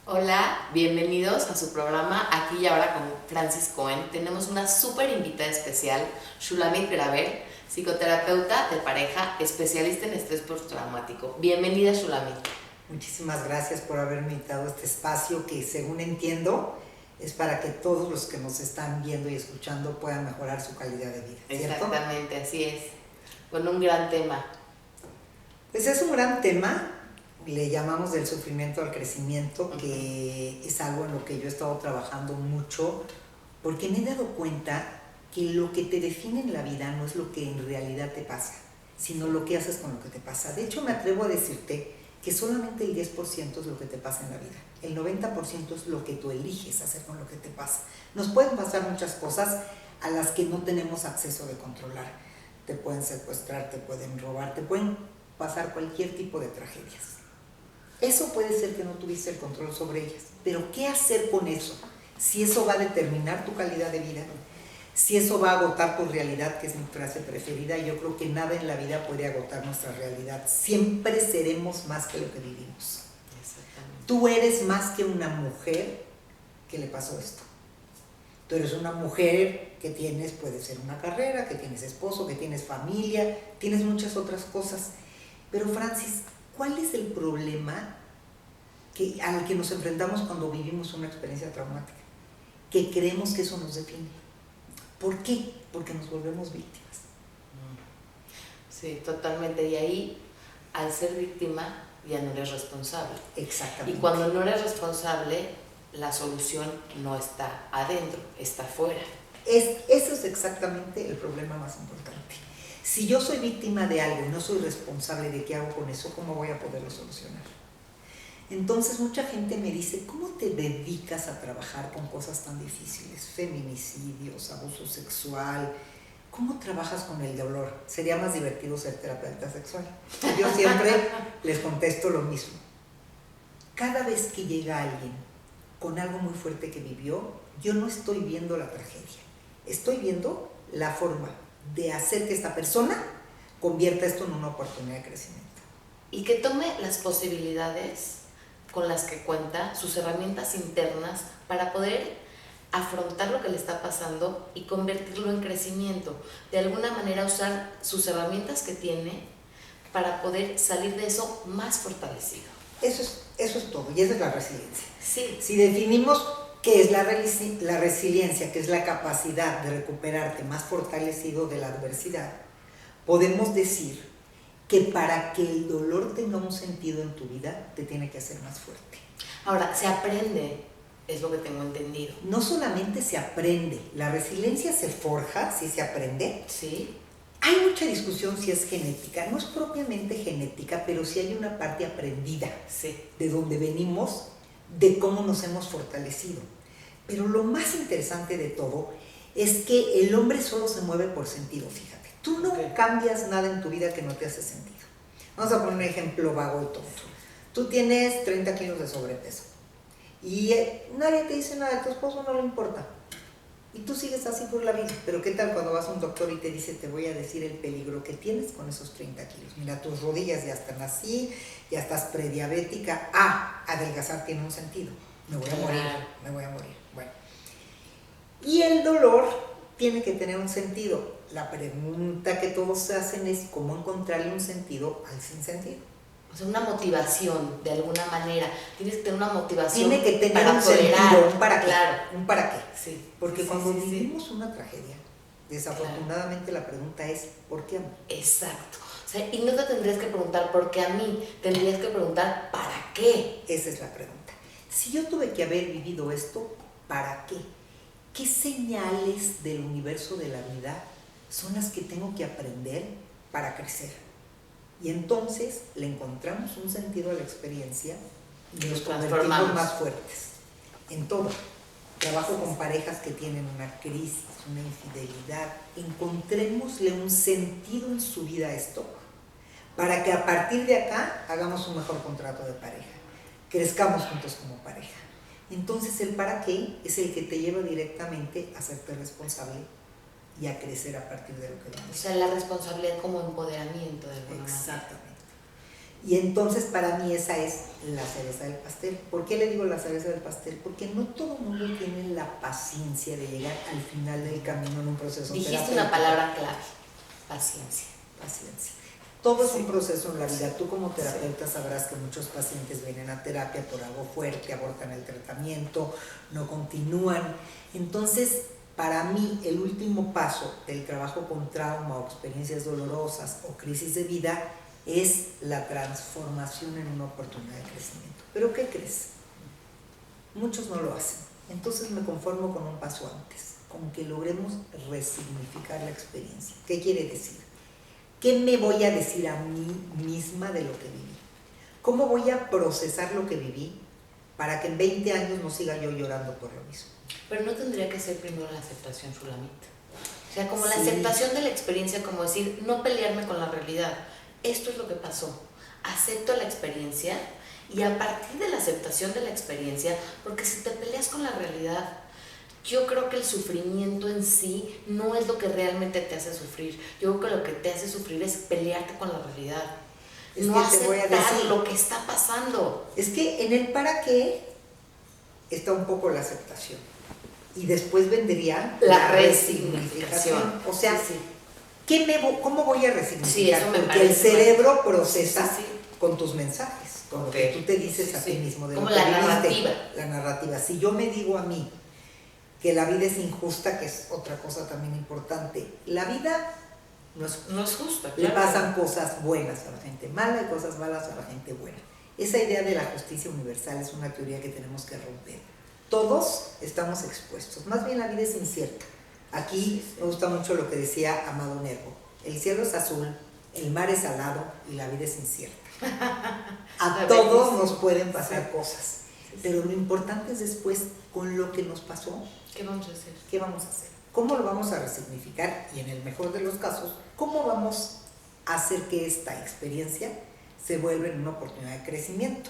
Hola, bienvenidos a su programa Aquí y Ahora con Francis Cohen. Tenemos una súper invitada especial, Shulamit Graver, psicoterapeuta de pareja, especialista en estrés postraumático. Bienvenida, Shulamit. Muchísimas gracias por haberme invitado a este espacio que, según entiendo, es para que todos los que nos están viendo y escuchando puedan mejorar su calidad de vida, ¿cierto? Exactamente, así es. Con un gran tema. Pues es un gran tema, le llamamos del sufrimiento al crecimiento, que es algo en lo que yo he estado trabajando mucho, porque me he dado cuenta que lo que te define en la vida no es lo que en realidad te pasa, sino lo que haces con lo que te pasa. De hecho, me atrevo a decirte que solamente el 10% es lo que te pasa en la vida. El 90% es lo que tú eliges hacer con lo que te pasa. Nos pueden pasar muchas cosas a las que no tenemos acceso de controlar. Te pueden secuestrar, te pueden robar, te pueden pasar cualquier tipo de tragedias. Eso puede ser que no tuviste el control sobre ellas, pero ¿qué hacer con eso? Si eso va a determinar tu calidad de vida, si eso va a agotar tu realidad, que es mi frase preferida, yo creo que nada en la vida puede agotar nuestra realidad. Siempre seremos más que lo que vivimos. Tú eres más que una mujer que le pasó esto. Tú eres una mujer que tienes, puede ser una carrera, que tienes esposo, que tienes familia, tienes muchas otras cosas. Pero Francis, ¿cuál es el problema al que nos enfrentamos cuando vivimos una experiencia traumática? Que creemos que eso nos define. ¿Por qué? Porque nos volvemos víctimas. Sí, totalmente. Y ahí, al ser víctima, ya no eres responsable. Exactamente. Y cuando no eres responsable, la solución no está adentro, está afuera. Eso es exactamente el problema más importante. Si yo soy víctima de algo y no soy responsable de qué hago con eso, ¿cómo voy a poderlo solucionar? Entonces mucha gente me dice, ¿cómo te dedicas a trabajar con cosas tan difíciles? Feminicidios, abuso sexual. ¿Cómo trabajas con el dolor? Sería más divertido ser terapeuta sexual. Yo siempre les contesto lo mismo. Cada vez que llega alguien con algo muy fuerte que vivió, yo no estoy viendo la tragedia. Estoy viendo la forma de hacer que esta persona convierta esto en una oportunidad de crecimiento. Y que tome las posibilidades con las que cuenta, sus herramientas internas para poder afrontar lo que le está pasando y convertirlo en crecimiento. De alguna manera usar sus herramientas que tiene para poder salir de eso más fortalecido. Eso es todo, y esa es la resiliencia. Sí. Si definimos qué es la resiliencia, que es la capacidad de recuperarte más fortalecido de la adversidad, podemos decir que para que el dolor tenga un sentido en tu vida, te tiene que hacer más fuerte. Ahora, se aprende, es lo que tengo entendido. No solamente se aprende, la resiliencia se forja, sí se aprende. Sí. Hay mucha discusión si es genética, no es propiamente genética, pero sí hay una parte aprendida, sí, de donde venimos, de cómo nos hemos fortalecido. Pero lo más interesante de todo es que el hombre solo se mueve por sentido, fíjate. Tú no cambias nada en tu vida que no te hace sentido. Vamos a poner un ejemplo vago y tonto. Tú tienes 30 kilos de sobrepeso y nadie te dice nada, a tu esposo no le importa. Y tú sigues así por la vida. Pero ¿qué tal cuando vas a un doctor y te dice, te voy a decir el peligro que tienes con esos 30 kilos? Mira, tus rodillas ya están así, ya estás prediabética. Adelgazar tiene un sentido. Me voy a morir. Bueno. Y el dolor tiene que tener un sentido. La pregunta que todos se hacen es cómo encontrarle un sentido al sinsentido. O sea, una motivación, de alguna manera. Tienes que tener una motivación. Tiene que tener para un sentido, un para qué. Claro. Un para qué. Sí. Porque cuando vivimos una tragedia, desafortunadamente la pregunta es, ¿por qué a mí? Exacto. O sea, y no te tendrías que preguntar por qué a mí, tendrías que preguntar ¿para qué? Esa es la pregunta. Si yo tuve que haber vivido esto, ¿para qué? ¿Qué señales del universo de la vida son las que tengo que aprender para crecer? Y entonces le encontramos un sentido a la experiencia y nos convertimos más fuertes. En todo. Trabajo con parejas que tienen una crisis, una infidelidad. Encontrémosle un sentido en su vida a esto, para que a partir de acá hagamos un mejor contrato de pareja. Crezcamos juntos como pareja. Entonces el para qué es el que te lleva directamente a hacerte responsable y a crecer a partir de lo que vamos. O sea, la responsabilidad como empoderamiento de alguna manera. Exactamente. Y entonces para mí esa es la cereza del pastel. ¿Por qué le digo la cereza del pastel? Porque no todo el mundo tiene la paciencia de llegar al final del camino en un proceso Dijiste terapéutico. una palabra clave, paciencia. Paciencia. Todo es un proceso en la vida. Tú como terapeuta sabrás que muchos pacientes vienen a terapia por algo fuerte, abortan el tratamiento, no continúan. Entonces, para mí, el último paso del trabajo con trauma o experiencias dolorosas o crisis de vida es la transformación en una oportunidad de crecimiento. ¿Pero qué crees? Muchos no lo hacen. Entonces me conformo con un paso antes, con que logremos resignificar la experiencia. ¿Qué quiere decir? ¿Qué me voy a decir a mí misma de lo que viví? ¿Cómo voy a procesar lo que viví para que en 20 años no siga yo llorando por lo mismo? Pero no tendría que ser primero la aceptación, Shulamit. O sea, como la Sí. aceptación de la experiencia, como decir, no pelearme con la realidad. Esto es lo que pasó. Acepto la experiencia y a partir de la aceptación de la experiencia, porque si te peleas con la realidad, yo creo que el sufrimiento en sí no es lo que realmente te hace sufrir. Yo creo que lo que te hace sufrir es pelearte con la realidad. Es no que te voy a aceptar decir, lo que está pasando. es que en el para qué está un poco la aceptación. Y después vendría La resignificación. O sea, sí. ¿cómo voy a resignificar? Sí, eso me porque el parece cerebro procesa Sí. con tus mensajes, con lo que tú te dices a ti mismo. De Como lo que la viviste. narrativa. La narrativa. Si yo me digo a mí que la vida es injusta, que es otra cosa también importante, la vida no es justa. No es justo. Le Claro. pasan cosas buenas a la gente mala y cosas malas a la gente buena. Esa idea de la justicia universal es una teoría que tenemos que romper. Todos estamos expuestos, más bien la vida es incierta. Aquí me gusta mucho lo que decía Amado Nervo: el cielo es azul, el mar es salado y la vida es incierta. A todos nos pueden pasar cosas, pero lo importante es después, con lo que nos pasó, ¿Qué vamos a hacer? ¿qué vamos a hacer? ¿Cómo lo vamos a resignificar? Y en el mejor de los casos, ¿cómo vamos a hacer que esta experiencia se vuelva en una oportunidad de crecimiento?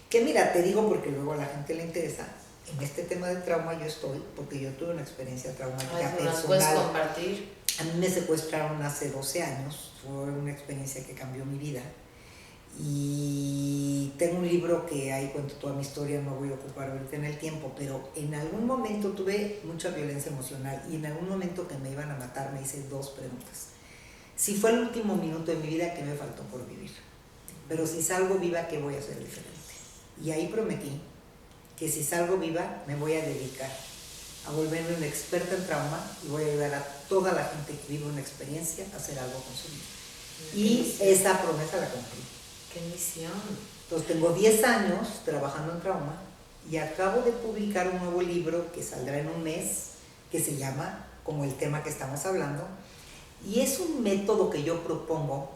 Que mira, te digo porque luego a la gente le interesa, en este tema del trauma yo estoy, porque yo tuve una experiencia traumática ¿Nos puedes personal. compartir? A mí me secuestraron hace 12 años, fue una experiencia que cambió mi vida. Y tengo un libro que ahí cuento toda mi historia, no voy a ocupar ahorita en el tiempo, pero en algún momento tuve mucha violencia emocional y en algún momento que me iban a matar me hice 2 preguntas. Si fue el último minuto de mi vida, ¿qué me faltó por vivir? Pero si salgo viva, ¿qué voy a hacer diferente? Y ahí prometí que si salgo viva me voy a dedicar a volverme una experta en trauma y voy a ayudar a toda la gente que vive una experiencia a hacer algo con su vida. Y esa promesa la cumplí. ¡Qué misión! Entonces tengo 10 años trabajando en trauma y acabo de publicar un nuevo libro que saldrá en un mes, que se llama como el tema que estamos hablando, y es un método que yo propongo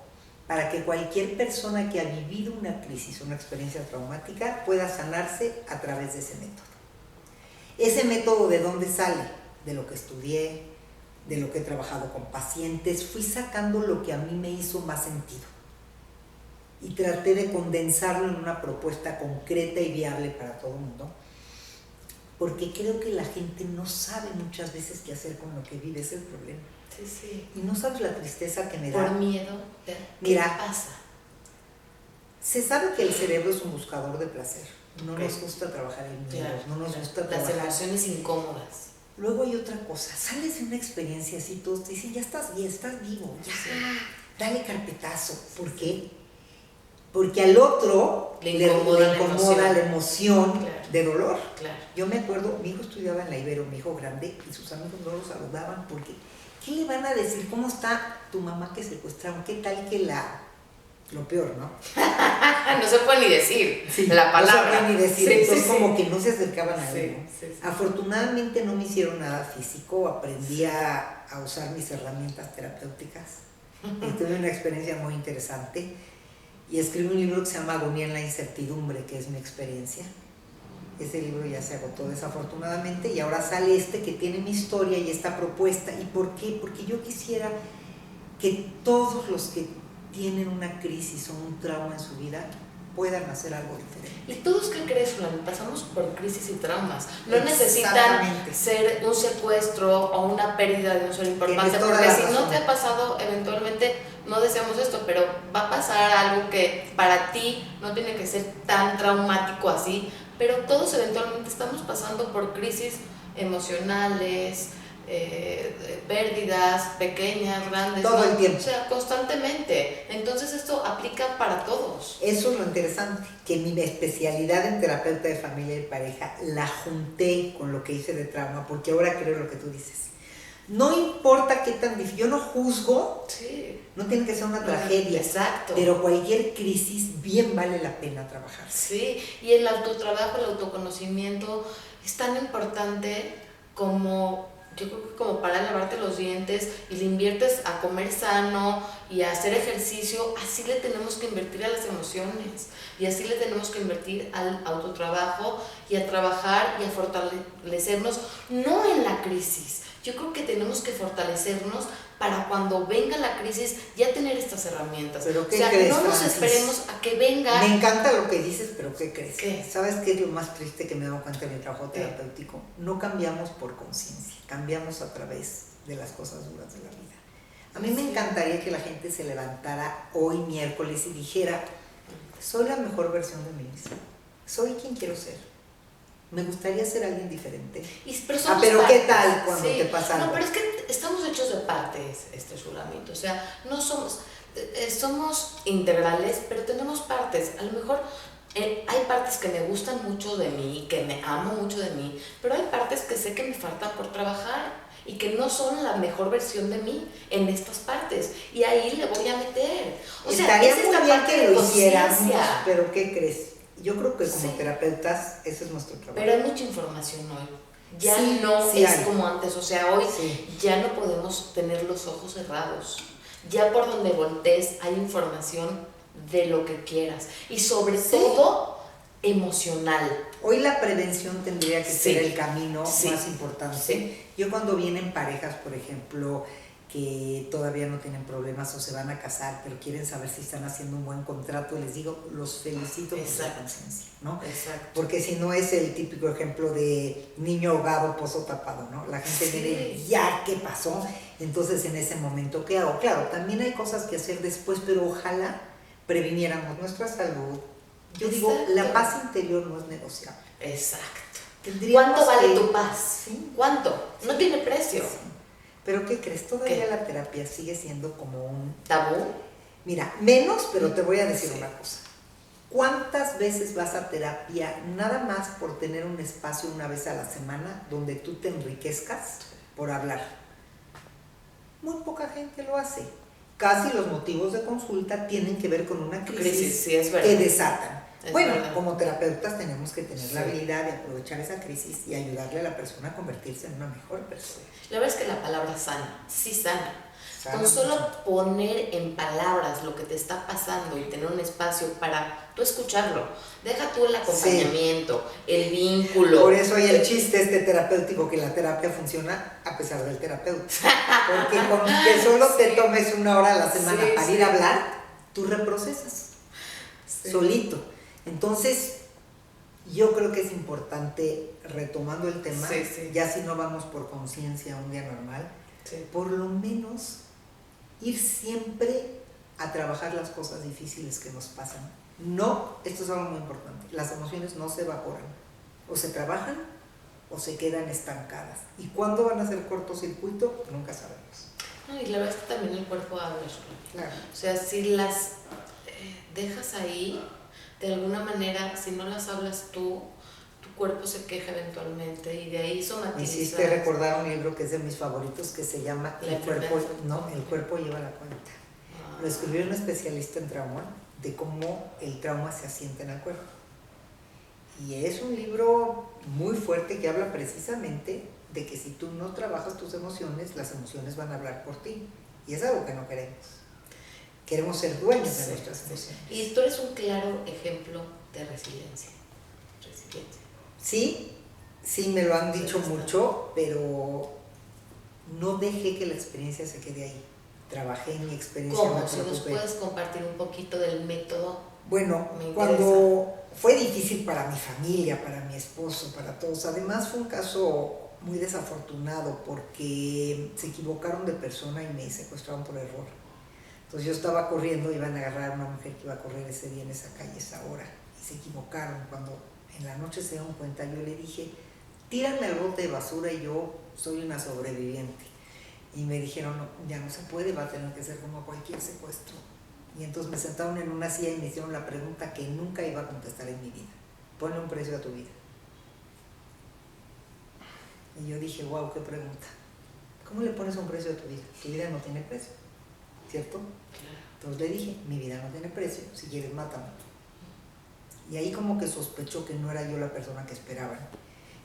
para que cualquier persona que ha vivido una crisis, una experiencia traumática, pueda sanarse a través de ese método. Ese método, ¿de dónde sale? De lo que estudié, de lo que he trabajado con pacientes, fui sacando lo que a mí me hizo más sentido y traté de condensarlo en una propuesta concreta y viable para todo el mundo, porque creo que la gente no sabe muchas veces qué hacer con lo que vive, es el problema. Sí. Y no sabes la tristeza que me da. Por miedo. ¿Qué Mira, pasa? Se sabe que el cerebro es un buscador de placer. No Okay. nos gusta trabajar en miedos, Claro, no nos gusta las trabajar. emociones incómodas. Luego hay otra cosa, sales de una experiencia así, todos te dicen, ya estás bien, estás vivo, ya, Sí. dale carpetazo. ¿Por qué? Porque al otro Le le incomoda la emoción Claro. de dolor. Claro. Yo me acuerdo, mi hijo estudiaba en la Ibero, mi hijo grande, y sus amigos no lo saludaban porque, ¿qué le van a decir? ¿Cómo está tu mamá que secuestraron? ¿Qué tal que lo peor, ¿no? No se puede ni decir Sí, la palabra. No se puede ni decir, Sí, entonces sí, como sí. que no se acercaban a él, ¿no? Sí. Afortunadamente no me hicieron nada físico, aprendí a usar mis herramientas terapéuticas. Tuve una experiencia muy interesante y escribí un libro que se llama Agonía en la incertidumbre, que es mi experiencia. Ese libro ya se agotó desafortunadamente y ahora sale este que tiene mi historia y esta propuesta. ¿Y por qué? Porque yo quisiera que todos los que tienen una crisis o un trauma en su vida puedan hacer algo diferente. ¿Y todos qué crees, Fulano? Pasamos por crisis y traumas. No Exactamente. necesitan ser un secuestro o una pérdida de un ser importante, Tienes toda porque la si no razón. te ha pasado, eventualmente no deseamos esto, pero va a pasar algo que para ti no tiene que ser tan traumático así, pero todos eventualmente estamos pasando por crisis emocionales, pérdidas pequeñas, grandes, todo el tiempo. O sea, constantemente. Entonces esto aplica para todos. Eso es lo interesante, que mi especialidad en terapeuta de familia y pareja la junté con lo que hice de trauma, porque ahora creo lo que tú dices. No importa qué tan difícil, yo no juzgo, sí. No tiene que ser una tragedia, exacto. Pero cualquier crisis bien vale la pena trabajar. Sí, y el autotrabajo, el autoconocimiento es tan importante como, yo creo que como para lavarte los dientes y le inviertes a comer sano y a hacer ejercicio, así le tenemos que invertir a las emociones y así le tenemos que invertir al autotrabajo y a trabajar y a fortalecernos, no en la crisis. Yo creo que tenemos que fortalecernos para cuando venga la crisis ya tener estas herramientas. ¿Pero qué o sea, crees, no nos Francis? esperemos a que venga. Me encanta lo que dices, pero ¿qué crees? ¿Qué? ¿Sabes qué es lo más triste que me he dado cuenta en mi trabajo terapéutico? No cambiamos por conciencia, cambiamos a través de las cosas duras de la vida. A mí me encantaría que la gente se levantara hoy miércoles y dijera, soy la mejor versión de mí misma, soy quien quiero ser. Me gustaría ser alguien diferente. Pero partes. ¿qué tal cuando te pasa algo? No, pero es que estamos hechos de partes, Shulamit. O sea, no somos integrales, pero tenemos partes. A lo mejor hay partes que me gustan mucho de mí, que me amo mucho de mí, pero hay partes que sé que me faltan por trabajar y que no son la mejor versión de mí en estas partes. Y ahí le voy a meter. O sea, estaría muy bien que lo hiciéramos, conciencia. pero ¿qué crees? Yo creo que como terapeutas, ese es nuestro trabajo. Pero hay mucha información hoy. Ya sí, no sí es hay. como antes. O sea, hoy ya no podemos tener los ojos cerrados. Ya por donde voltees hay información de lo que quieras. Y sobre todo, emocional. Hoy la prevención tendría que ser el camino más importante. Sí. Yo cuando vienen parejas, por ejemplo, que todavía no tienen problemas o se van a casar, pero quieren saber si están haciendo un buen contrato, les digo, los felicito por su conciencia, ¿no? Exacto. Porque si no es el típico ejemplo de niño ahogado, pozo tapado, ¿no? La gente viene, ya, ¿qué pasó? Entonces, en ese momento, ¿qué hago? Claro, también hay cosas que hacer después, pero ojalá previniéramos nuestra salud. Yo digo, la paz interior no es negociable. Exacto. ¿Cuánto vale tu paz? ¿Sí? ¿Cuánto? No tiene precio. Sí. Pero ¿qué crees? Todavía la terapia sigue siendo como un... ¿Tabú? Mira, menos, pero te voy a decir una cosa. ¿Cuántas veces vas a terapia nada más por tener un espacio una vez a la semana donde tú te enriquezcas por hablar? Muy poca gente lo hace. Casi los motivos de consulta tienen que ver con una crisis sí, es verdad. que desatan. Bueno, verdad. como terapeutas tenemos que tener la habilidad de aprovechar esa crisis y ayudarle a la persona a convertirse en una mejor persona. La verdad es que la palabra sana, sí sana. Sana Con solo mucho. poner en palabras lo que te está pasando y tener un espacio para tú escucharlo. Deja tú el acompañamiento, el vínculo. Por eso hay el chiste terapéutico que la terapia funciona a pesar del terapeuta. Porque con que solo te tomes una hora a la semana para ir a hablar, tú reprocesas solito. Entonces, yo creo que es importante, retomando el tema, ya si no vamos por conciencia un día normal, por lo menos ir siempre a trabajar las cosas difíciles que nos pasan. No, esto es algo muy importante, las emociones no se evaporan, o se trabajan o se quedan estancadas. ¿Y cuándo van a hacer cortocircuito? Nunca sabemos. No, y la verdad es que también el cuerpo habla. Claro. O sea, si las dejas ahí, de alguna manera, si no las hablas tú, tu cuerpo se queja eventualmente y de ahí somatizas. Me hiciste recordar un libro que es de mis favoritos que se llama El cuerpo lleva la cuenta. Lo escribió un especialista en trauma, de cómo el trauma se asienta en el cuerpo. Y es un libro muy fuerte que habla precisamente de que si tú no trabajas tus emociones, las emociones van a hablar por ti. Y es algo que no queremos. Queremos ser dueños de nuestras emociones. Y tú eres un claro ejemplo de resiliencia. Sí, me lo han dicho mucho, pero no dejé que la experiencia se quede ahí. Trabajé en mi experiencia. ¿Cómo? Si nos puedes compartir un poquito del método. Bueno, cuando fue difícil para mi familia, para mi esposo, para todos, además fue un caso muy desafortunado porque se equivocaron de persona y me secuestraron por error. Entonces yo estaba corriendo, iban a agarrar a una mujer que iba a correr ese día en esa calle, esa hora, y se equivocaron. Cuando en la noche se dieron cuenta, yo le dije, tírame al bote de basura y yo soy una sobreviviente. Y me dijeron, no, ya no se puede, va a tener que ser como cualquier secuestro. Y entonces me sentaron en una silla y me hicieron la pregunta que nunca iba a contestar en mi vida. Ponle un precio a tu vida. Y yo dije, wow, qué pregunta. ¿Cómo le pones un precio a tu vida? Tu vida no tiene precio, ¿cierto? Entonces le dije, mi vida no tiene precio, si quieres mátame. Y ahí como que sospechó que no era yo la persona que esperaban.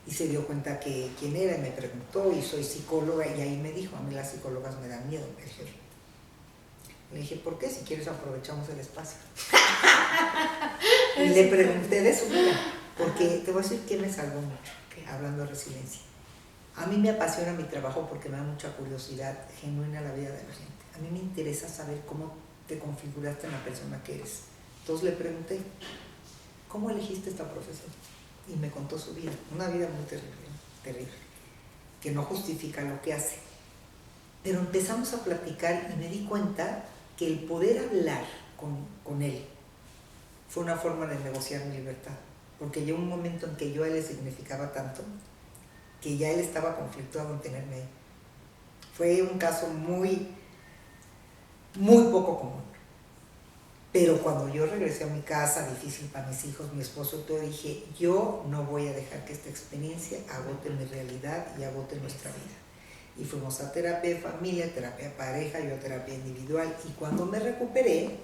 Y se dio cuenta que quién era y me preguntó, y soy psicóloga, y ahí me dijo, a mí las psicólogas me dan miedo, el jefe. Le dije, ¿por qué? Si quieres aprovechamos el espacio. Y le pregunté de su vida, porque te voy a decir que me salvó mucho, hablando de resiliencia. A mí me apasiona mi trabajo porque me da mucha curiosidad genuina a la vida de la gente. A mí me interesa saber cómo te configuraste en la persona que eres. Entonces le pregunté, ¿cómo elegiste esta profesión? Y me contó su vida, una vida muy terrible, que no justifica lo que hace. Pero empezamos a platicar y me di cuenta que el poder hablar con él fue una forma de negociar mi libertad. Porque llegó un momento en que yo a él le significaba tanto que ya él estaba conflictuado en tenerme ahí. Fue un caso muy poco común. Pero cuando yo regresé a mi casa, difícil para mis hijos, mi esposo, todo, dije, yo no voy a dejar que esta experiencia agote mi realidad y agote nuestra vida. Y fuimos a terapia de familia, terapia de pareja, yo a terapia individual. Y cuando me recuperé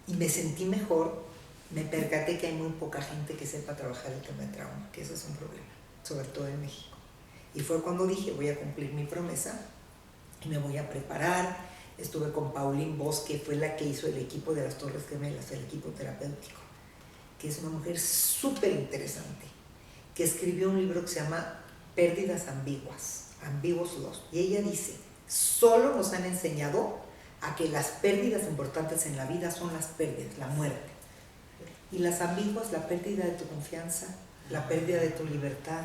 y me sentí mejor, me percaté que hay muy poca gente que sepa trabajar el tema de trauma, que eso es un problema, sobre todo en México. Y fue cuando dije, voy a cumplir mi promesa y me voy a preparar. Estuve con Pauline Bosch, que fue la que hizo el equipo de las Torres Gemelas, el equipo terapéutico, que es una mujer súper interesante, que escribió un libro que se llama Pérdidas ambiguas, Ambiguous Loss. Y ella dice, solo nos han enseñado a que las pérdidas importantes en la vida son las pérdidas, la muerte. Y las ambiguas, la pérdida de tu confianza, la pérdida de tu libertad.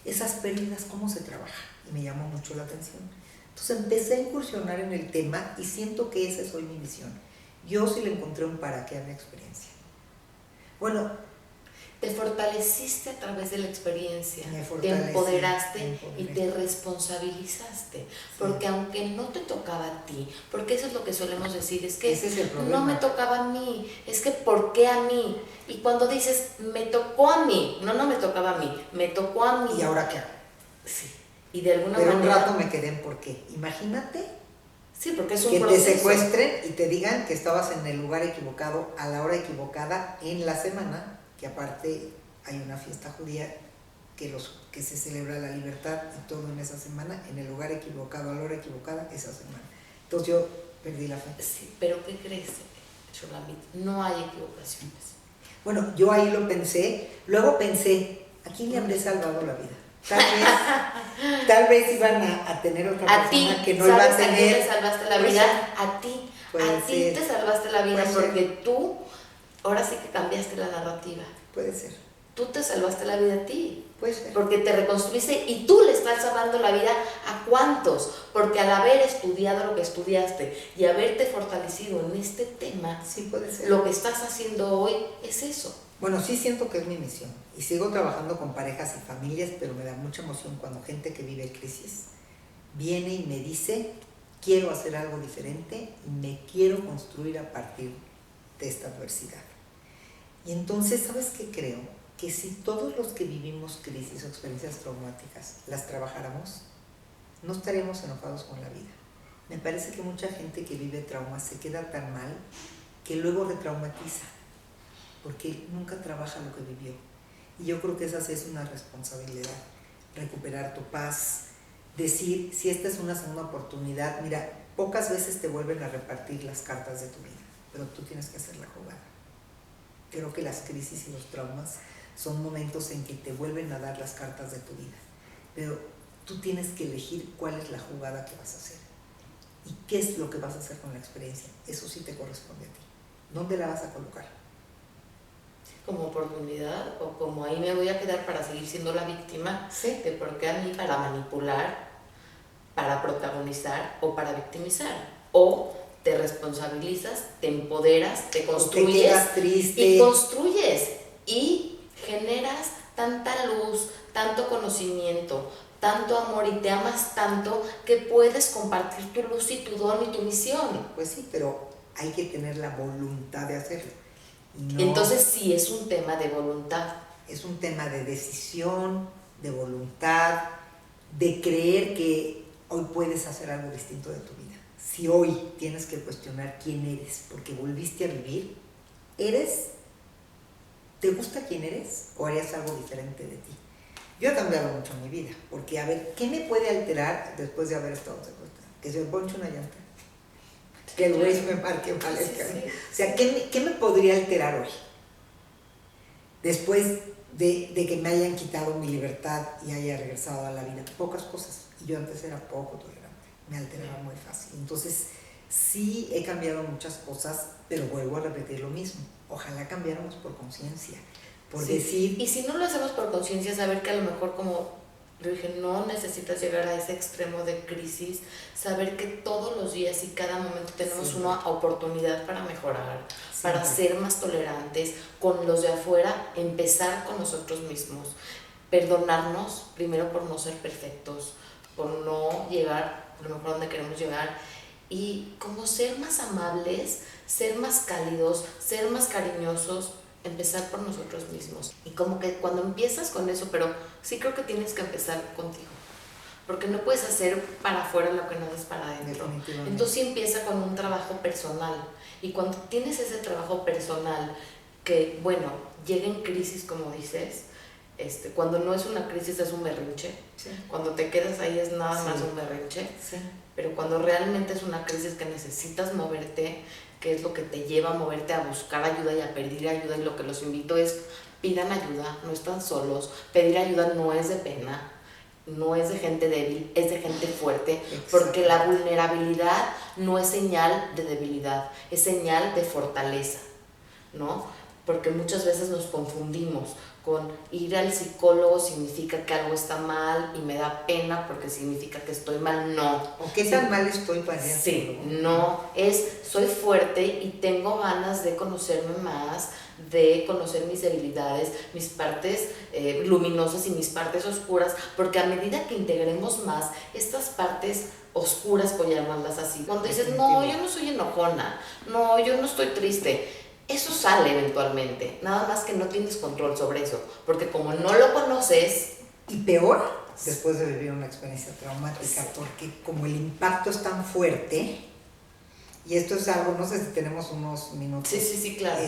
Esas pérdidas, ¿cómo se trabaja? Y me llamó mucho la atención. Entonces empecé a incursionar en el tema y siento que esa es hoy mi misión. Yo sí le encontré un para qué a mi experiencia. Bueno, te fortaleciste a través de la experiencia, te me empoderaste y te responsabilizaste, sí. Porque aunque no te tocaba a ti, porque eso es lo que solemos decir, es que ese es el problema. No me tocaba a mí, es que ¿por qué a mí? Y cuando dices, me tocó a mí, no me tocaba a mí, me tocó a mí. ¿Y ahora qué hago? Sí, y de alguna Pero manera... un rato me quedé en por qué. Imagínate sí, porque es un que proceso. te secuestren y te digan que estabas en el lugar equivocado, a la hora equivocada, en la semana, que aparte hay una fiesta judía que se celebra la libertad y todo en esa semana, en el lugar equivocado, a la hora equivocada, esa semana. Entonces yo perdí la fe. Sí, pero ¿qué crees, Shulamit? No hay equivocaciones. Bueno, yo ahí lo pensé, luego pensé, ¿a quién le habré salvado la vida? Tal vez iban a tener otra persona ti, que no iba a tener. ¿A quién te salvaste la vida? A ti. A ti te salvaste la vida porque tú, ahora sí que cambiaste la narrativa. Puede ser. Tú te salvaste la vida a ti. Puede ser. Porque te reconstruiste y tú le estás salvando la vida a cuántos. Porque al haber estudiado lo que estudiaste y haberte fortalecido en este tema, sí, puede ser. Lo que estás haciendo hoy es eso. Bueno, sí siento que es mi misión y sigo trabajando con parejas y familias, pero me da mucha emoción cuando gente que vive crisis viene y me dice, quiero hacer algo diferente y me quiero construir a partir de esta adversidad. Y entonces, ¿sabes qué creo? Que si todos los que vivimos crisis o experiencias traumáticas las trabajáramos, no estaríamos enojados con la vida. Me parece que mucha gente que vive traumas se queda tan mal que luego retraumatiza, porque nunca trabaja lo que vivió. Y yo creo que esa sí es una responsabilidad, recuperar tu paz, decir, si esta es una segunda oportunidad, mira, pocas veces te vuelven a repartir las cartas de tu vida, pero tú tienes que hacer la jugada. Creo que las crisis y los traumas son momentos en que te vuelven a dar las cartas de tu vida, pero tú tienes que elegir cuál es la jugada que vas a hacer y qué es lo que vas a hacer con la experiencia. Eso sí te corresponde a ti. ¿Dónde la vas a colocar? Como oportunidad o como ahí me voy a quedar para seguir siendo la víctima, sí. De por qué a mí para manipular, para protagonizar o para victimizar, o te responsabilizas, te empoderas, te construyes, te quedas triste. y construyes y generas tanta luz, tanto conocimiento, tanto amor y te amas tanto que puedes compartir tu luz y tu don y tu misión. Pues sí, pero hay que tener la voluntad de hacerlo. No, entonces sí es un tema de voluntad. Es un tema de decisión, de voluntad, de creer que hoy puedes hacer algo distinto de tu vida. Si hoy tienes que cuestionar quién eres porque volviste a vivir, ¿te gusta quién eres o harías algo diferente de ti? Yo he cambiado mucho mi vida, porque a ver, ¿qué me puede alterar después de haber estado secuestrada? Que se me ponche una llanta, que el güey me marque mal el camino. O sea, ¿qué me podría alterar hoy? Después de que me hayan quitado mi libertad y haya regresado a la vida. Pocas cosas. Y yo antes era poco tolerante, me alteraba muy fácil. Entonces, sí he cambiado muchas cosas, pero vuelvo a repetir lo mismo. Ojalá cambiáramos por conciencia, por decir... Y si no lo hacemos por conciencia, saber que a lo mejor, como yo dije, no necesitas llegar a ese extremo de crisis, saber que todos los días y cada momento tenemos una oportunidad para mejorar, para ser más tolerantes con los de afuera, empezar con nosotros mismos, perdonarnos primero por no ser perfectos, por no llegar a lo mejor donde queremos llegar, y como ser más amables, ser más cálidos, ser más cariñosos, empezar por nosotros mismos. Y como que cuando empiezas con eso, pero sí creo que tienes que empezar contigo, porque no puedes hacer para afuera lo que no haces para adentro. Entonces sí empieza con un trabajo personal, y cuando tienes ese trabajo personal, que bueno, llega en crisis como dices, cuando no es una crisis es un berrinche, cuando te quedas ahí es nada más un berrinche, pero cuando realmente es una crisis que necesitas moverte, que es lo que te lleva a moverte, a buscar ayuda y a pedir ayuda, y lo que los invito es, pidan ayuda, no están solos, pedir ayuda no es de pena, no es de gente débil, es de gente fuerte, porque la vulnerabilidad no es señal de debilidad, es señal de fortaleza, ¿no? Porque muchas veces nos confundimos con ir al psicólogo significa que algo está mal y me da pena porque significa que estoy mal. No. ¿O qué tan mal estoy para eso? Sí, no, soy fuerte y tengo ganas de conocerme más, de conocer mis debilidades, mis partes luminosas y mis partes oscuras, porque a medida que integremos más estas partes oscuras, por llamarlas así, cuando dices, no, yo no soy enojona, no, yo no estoy triste, eso sale eventualmente, nada más que no tienes control sobre eso, porque como no lo conoces... Y peor, después de vivir una experiencia traumática, porque como el impacto es tan fuerte, y esto es algo, no sé si tenemos unos minutos. Sí, claro.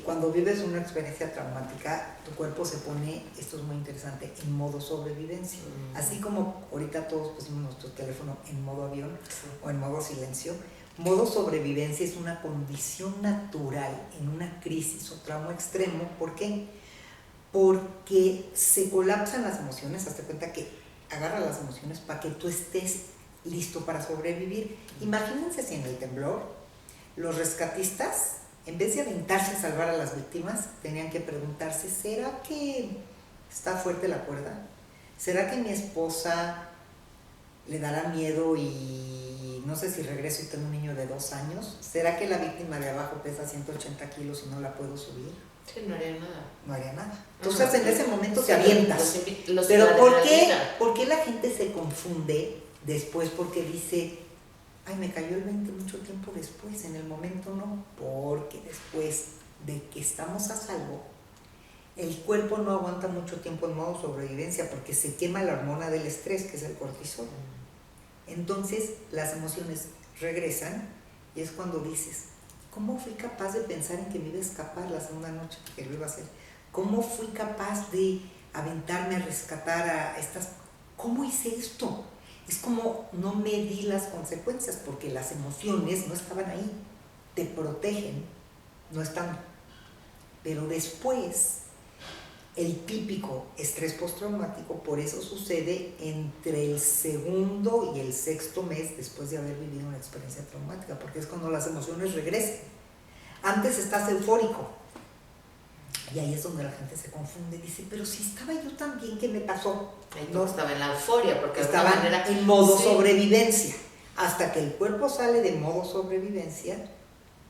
Cuando vives una experiencia traumática, tu cuerpo se pone, esto es muy interesante, en modo sobrevivencia. Así como ahorita todos pusimos nuestro teléfono en modo avión o en modo silencio, modo sobrevivencia es una condición natural en una crisis o trauma extremo. ¿Por qué? Porque se colapsan las emociones. Hazte cuenta que agarra las emociones para que tú estés listo para sobrevivir. Imagínense si en el temblor los rescatistas, en vez de aventarse a salvar a las víctimas, tenían que preguntarse, ¿será que está fuerte la cuerda? ¿Será que mi esposa le dará miedo y no sé si regreso y tengo un niño de 2 años? ¿Será que la víctima de abajo pesa 180 kilos y no la puedo subir? Sí, no haría nada. No haría nada. Entonces en ese momento te avientas. Pero ¿por qué la gente se confunde después? Porque dice, ay, me cayó el 20 mucho tiempo después, en el momento no. Porque después de que estamos a salvo, el cuerpo no aguanta mucho tiempo en modo sobrevivencia porque se quema la hormona del estrés, que es el cortisol. Entonces las emociones regresan y es cuando dices, ¿cómo fui capaz de pensar en que me iba a escapar la segunda noche que lo iba a hacer? ¿Cómo fui capaz de aventarme a rescatar a estas? ¿Cómo hice esto? Es como no medí las consecuencias porque las emociones no estaban ahí, te protegen, no están. Pero después, el típico estrés postraumático, por eso sucede entre el segundo y el 6º mes después de haber vivido una experiencia traumática, porque es cuando las emociones regresan. Antes estás eufórico, y ahí es donde la gente se confunde, dice, pero si estaba yo también, ¿qué me pasó? No estaba en la euforia, porque estaba en modo sobrevivencia. hasta que el cuerpo sale de modo sobrevivencia,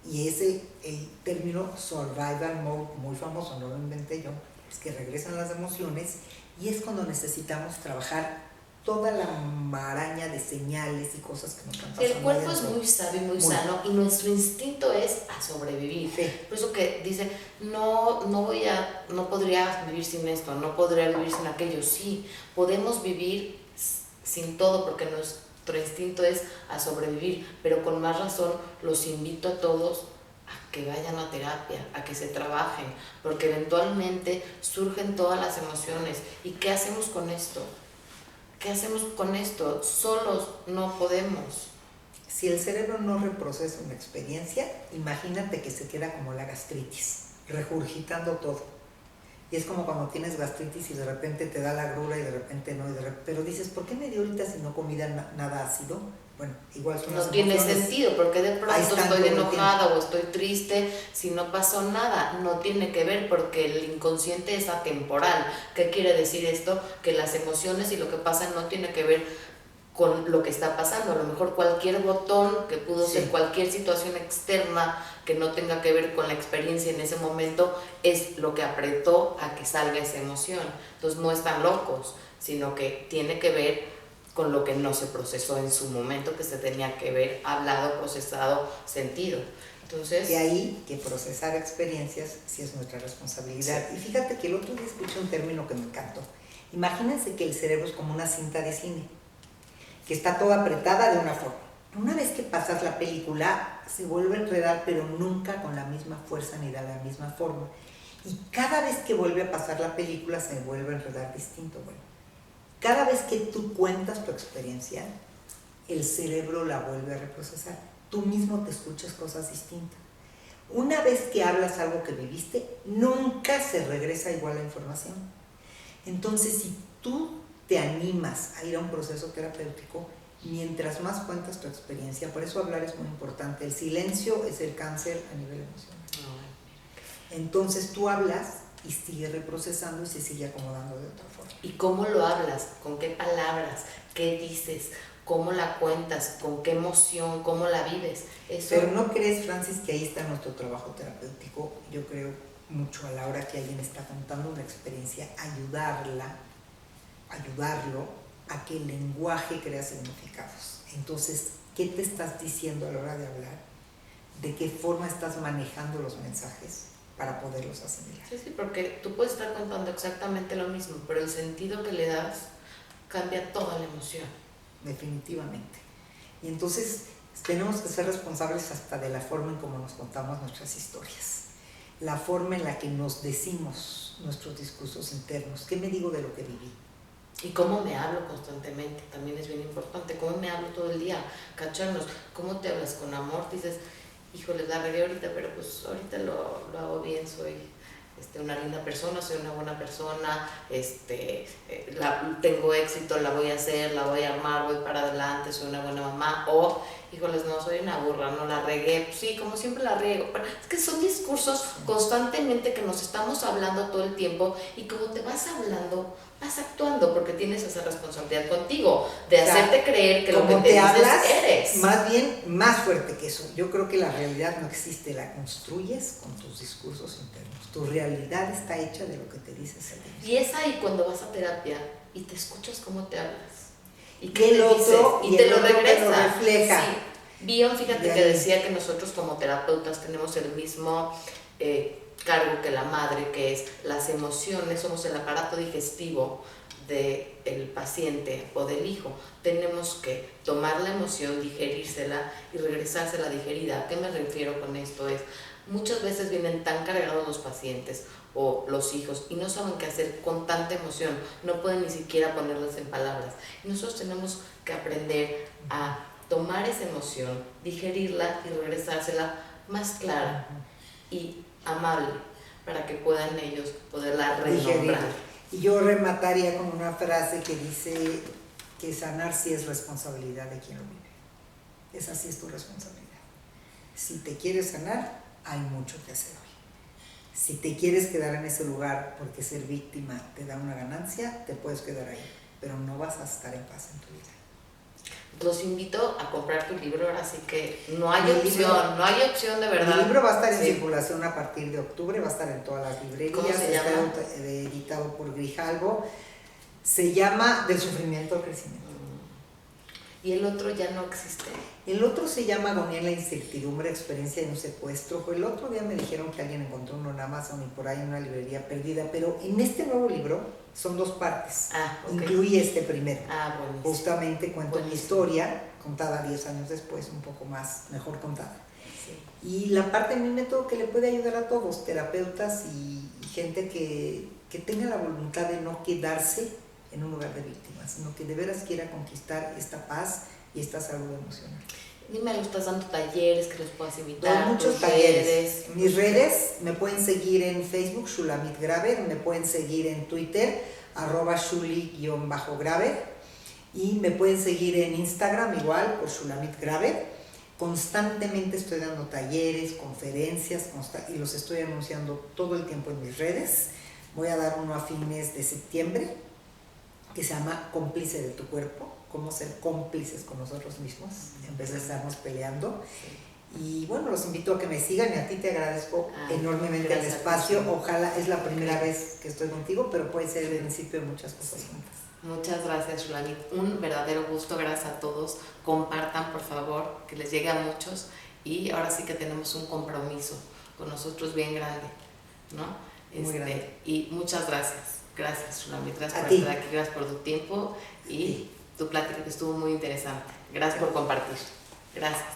y es el término survival mode, muy famoso, no lo inventé yo, es que regresan las emociones, y es cuando necesitamos trabajar toda la maraña de señales y cosas que nos están pasando. El cuerpo es muy sabio y muy sano, y nuestro instinto es a sobrevivir. Sí. Por eso que dice, no podría vivir sin esto, no podría vivir sin aquello. Sí, podemos vivir sin todo porque nuestro instinto es a sobrevivir, pero con más razón los invito a todos a que vayan a terapia, a que se trabajen, porque eventualmente surgen todas las emociones. ¿Y qué hacemos con esto? ¿Qué hacemos con esto? Solos no podemos. Si el cerebro no reprocesa una experiencia, imagínate que se queda como la gastritis, regurgitando todo. Y es como cuando tienes gastritis y de repente te da la agrura y de repente no, pero dices, ¿por qué me dio ahorita si no comí nada ácido? Bueno, igual son las emociones. No tiene sentido, porque de pronto estoy enojada o estoy triste si no pasó nada. No tiene que ver, porque el inconsciente es atemporal. ¿Qué quiere decir esto? Que las emociones y lo que pasa no tiene que ver con lo que está pasando. A lo mejor cualquier botón, que pudo ser cualquier situación externa que no tenga que ver con la experiencia en ese momento, es lo que apretó a que salga esa emoción. Entonces no están locos, sino que tiene que ver con lo que no se procesó en su momento, que se tenía que ver hablado, procesado, sentido. Entonces, de ahí que procesar experiencias sí es nuestra responsabilidad. Sí. Y fíjate que el otro día escuché un término que me encantó. Imagínense que el cerebro es como una cinta de cine, que está toda apretada de una forma. Una vez que pasas la película, se vuelve a enredar, pero nunca con la misma fuerza ni de la misma forma. Y cada vez que vuelve a pasar la película, se vuelve a enredar distinto. Bueno, cada vez que tú cuentas tu experiencia, el cerebro la vuelve a reprocesar. Tú mismo te escuchas cosas distintas. Una vez que hablas algo que viviste, nunca se regresa igual la información. Entonces, si tú te animas a ir a un proceso terapéutico, mientras más cuentas tu experiencia, por eso hablar es muy importante. El silencio es el cáncer a nivel emocional. Entonces tú hablas y sigue reprocesando y se sigue acomodando de otra forma. ¿Y cómo lo hablas? ¿Con qué palabras? ¿Qué dices? ¿Cómo la cuentas? ¿Con qué emoción? ¿Cómo la vives? Eso... Pero ¿no crees, Francis, que ahí está nuestro trabajo terapéutico? Yo creo mucho a la hora que alguien está contando una experiencia, ayudarlo a que el lenguaje crea significados. Entonces, ¿qué te estás diciendo a la hora de hablar? ¿De qué forma estás manejando los mensajes para poderlos asimilar? Sí, porque tú puedes estar contando exactamente lo mismo, pero el sentido que le das cambia toda la emoción. Definitivamente. Y entonces tenemos que ser responsables hasta de la forma en cómo nos contamos nuestras historias, la forma en la que nos decimos nuestros discursos internos. ¿Qué me digo de lo que viví? Y cómo me hablo constantemente, también es bien importante. Cómo me hablo todo el día, cacharnos. Cómo te hablas con amor, dices, híjole, la regué ahorita, pero pues ahorita lo hago bien, soy una linda persona, soy una buena persona, tengo éxito, la voy a hacer, la voy a armar, voy para adelante, soy una buena mamá. O, híjoles, no, soy una burra, no la regué. Pues sí, como siempre la riego. Pero es que son discursos constantemente que nos estamos hablando todo el tiempo, y como te vas hablando, vas actuando, porque tienes esa responsabilidad contigo de hacerte creer que lo que te hablas, dices eres. Más bien, más fuerte que eso. Yo creo que la realidad no existe, la construyes con tus discursos internos. Tu realidad está hecha de lo que te dices a ti mismo. Y es ahí cuando vas a terapia y te escuchas cómo te hablas. Y qué te dices, y te lo regresa. Te lo refleja. Sí. Bion, fíjate que decía que nosotros como terapeutas tenemos el mismo cargo que la madre, que es las emociones, somos el aparato digestivo del paciente o del hijo. Tenemos que tomar la emoción, digerírsela y regresársela digerida. ¿A qué me refiero con esto? Muchas veces vienen tan cargados los pacientes o los hijos y no saben qué hacer con tanta emoción, no pueden ni siquiera ponerlas en palabras. Y nosotros tenemos que aprender a tomar esa emoción, digerirla y regresársela más clara y amable, para que puedan ellos poderla renombrar. Y yo remataría con una frase que dice que sanar sí es responsabilidad de quien lo vive. Esa sí es tu responsabilidad. Si te quieres sanar, hay mucho que hacer hoy. Si te quieres quedar en ese lugar porque ser víctima te da una ganancia, te puedes quedar ahí, pero no vas a estar en paz en tu vida. Los invito a comprar tu libro, ahora sí que no hay Mi opción, libro- no hay opción de verdad. El libro va a estar en Sí. circulación a partir de octubre, va a estar en todas las librerías. ¿Cómo se está llama? editado por Grijalbo. Se llama Del sufrimiento al crecimiento. Y el otro ya no existe. El otro se llama Agonía en la incertidumbre, experiencia de un secuestro. El otro día me dijeron que alguien encontró uno en Amazon y por ahí en una librería perdida, pero en este nuevo libro son 2 partes. Ok. Incluye este primero. Buenísimo. Justamente cuento mi Buenísimo. historia, contada 10 años después, un poco más, mejor contada. Sí. Y la parte de mi método que le puede ayudar a todos, terapeutas y gente que tenga la voluntad de no quedarse en un lugar de víctimas, sino que de veras quiera conquistar esta paz y esta salud emocional. Dime, ¿lo estás dando talleres que los puedas invitar? Doy muchos tus talleres. redes? Mis redes me pueden seguir en Facebook, Shulamit Graver, me pueden seguir en Twitter, @shuli_graver, y me pueden seguir en Instagram igual por Shulamit Graver. Constantemente estoy dando talleres, conferencias, y los estoy anunciando todo el tiempo en mis redes. Voy a dar uno a fines de septiembre que se llama Cómplice de tu cuerpo, cómo ser cómplices con nosotros mismos en vez de estarnos peleando. Y bueno, los invito a que me sigan y a ti te agradezco enormemente el espacio. Ojalá es la primera vez que estoy contigo, pero puede ser el principio de muchas cosas juntas. Muchas gracias, Shulamit. Un verdadero gusto. Gracias a todos. Compartan, por favor, que les llegue a muchos. Y ahora sí que tenemos un compromiso con nosotros bien grande, ¿no? Muy grande. Y muchas gracias. Gracias, Shulamit. Gracias A por ti. estar aquí, gracias por tu tiempo y tu plática que estuvo muy interesante. Gracias por compartir. Gracias.